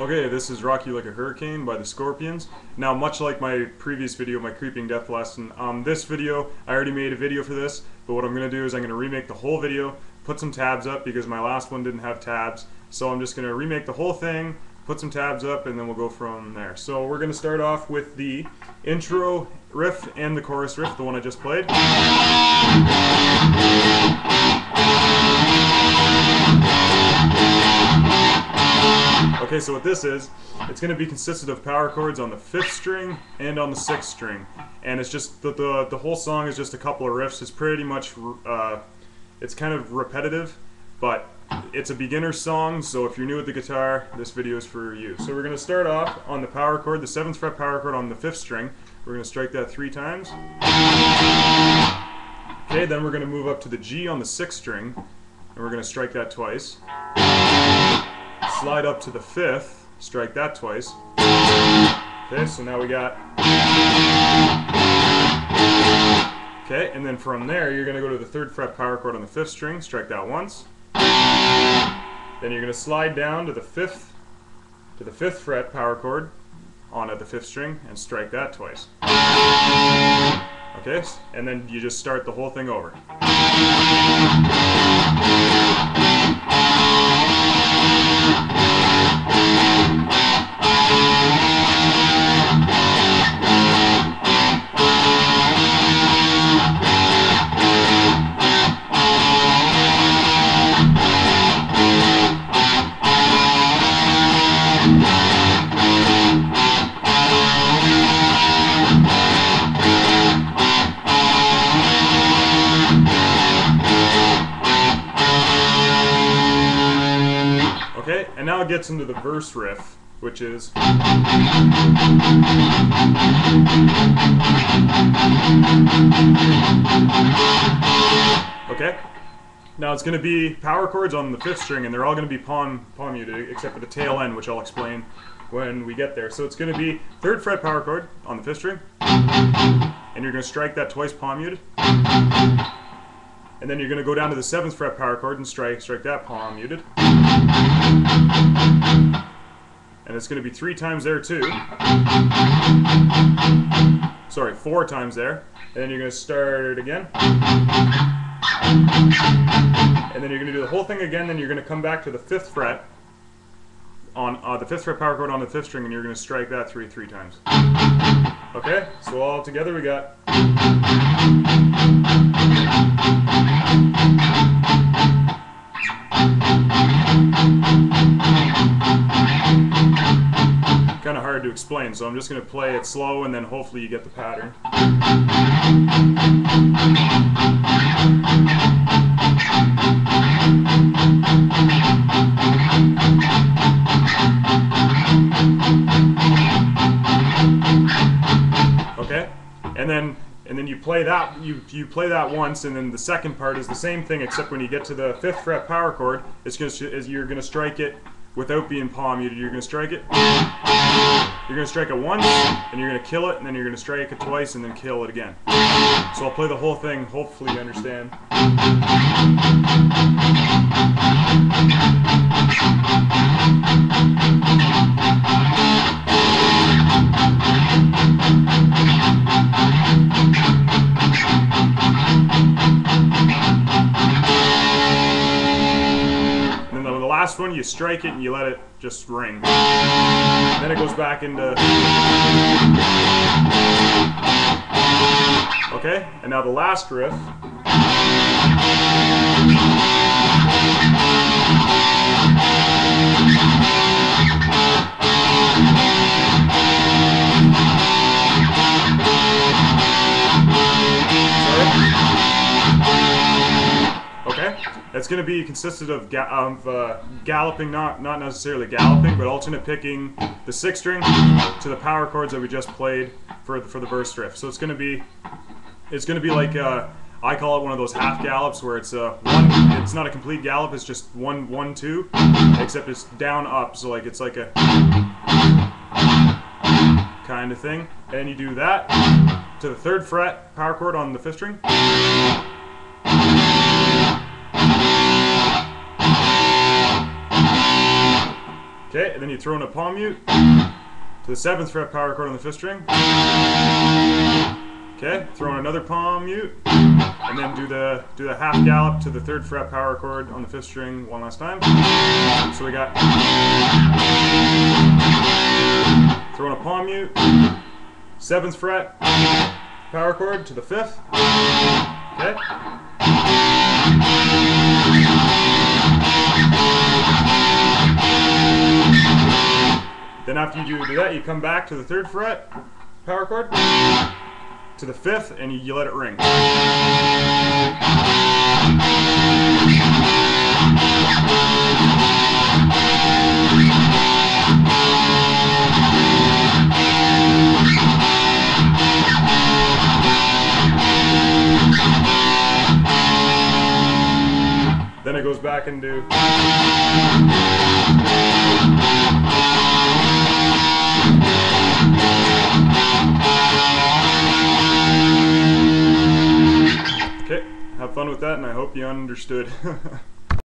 Okay, this is Rock You Like a Hurricane by the Scorpions. Now, much like my previous video, my Creeping Death lesson, this video, I already made a video for this, but what I'm going to do is I'm going to remake the whole video, put some tabs up because my last one didn't have tabs, so I'm just going to remake the whole thing, put some tabs up, and then we'll go from there. So we're going to start off with the intro riff and the chorus riff, the one I just played. Okay, so what this is, it's going to be consisted of power chords on the 5th string and on the 6th string, and it's just the whole song is just a couple of riffs. It's pretty much it's kind of repetitive, but it's a beginner song, so if you're new with the guitar, this video is for you. So we're going to start off on the power chord, the 7th fret power chord on the 5th string. We're going to strike that 3 times. Okay, then we're going to move up to the G on the 6th string, and we're going to strike that twice. Slide up to the 5th, strike that twice. Okay, so now we got... Okay, and then from there you're going to go to the 3rd fret power chord on the 5th string, strike that once. Then you're going to slide down to the 5th fret power chord on the 5th string and strike that twice. Okay, and then you just start the whole thing over. Okay, and now it gets into the verse riff, which is... Okay, now it's going to be power chords on the 5th string, and they're all going to be palm muted, except for the tail end, which I'll explain when we get there. So it's going to be 3rd fret power chord on the 5th string, and you're going to strike that twice palm muted. And then you're going to go down to the 7th fret power chord and strike that palm muted. And it's going to be 3 times there too. Sorry, 4 times there. And then you're going to start again. And then you're going to do the whole thing again, then you're going to come back to the 5th fret on the 5th fret power chord on the 5th string, and you're going to strike that three times. Okay, so all together we got... Kind of hard to explain, so I'm just going to play it slow and then hopefully you get the pattern. Okay, and then you play that you play that once, and then the second part is the same thing, except when you get to the 5th fret power chord, you're going to strike it without being palm muted. You're going to strike it. You're going to strike it once, and you're going to kill it, and then you're going to strike it twice, and then kill it again. So I'll play the whole thing. Hopefully you understand. Last one, you strike it and you let it just ring. Then it goes back into... Okay, and now the last riff. Okay, it's going to be consisted of galloping, not necessarily galloping, but alternate picking the 6th string to the power chords that we just played for the verse riff. So it's going to be like I call it one of those half gallops where it's it's not a complete gallop, it's just 1 2, except it's down up. So like it's like a kind of thing, and you do that to the 3rd fret power chord on the 5th string. Okay, and then you throw in a palm mute to the 7th fret power chord on the 5th string. Okay, throw in another palm mute, and then do the half gallop to the 3rd fret power chord on the 5th string one last time. So we got throw in a palm mute, 7th fret power chord to the 5th. Okay. Then after you do that, you come back to the 3rd fret power chord to the 5th, and you let it ring. Then it goes back into okay, have fun with that, and I hope you understood.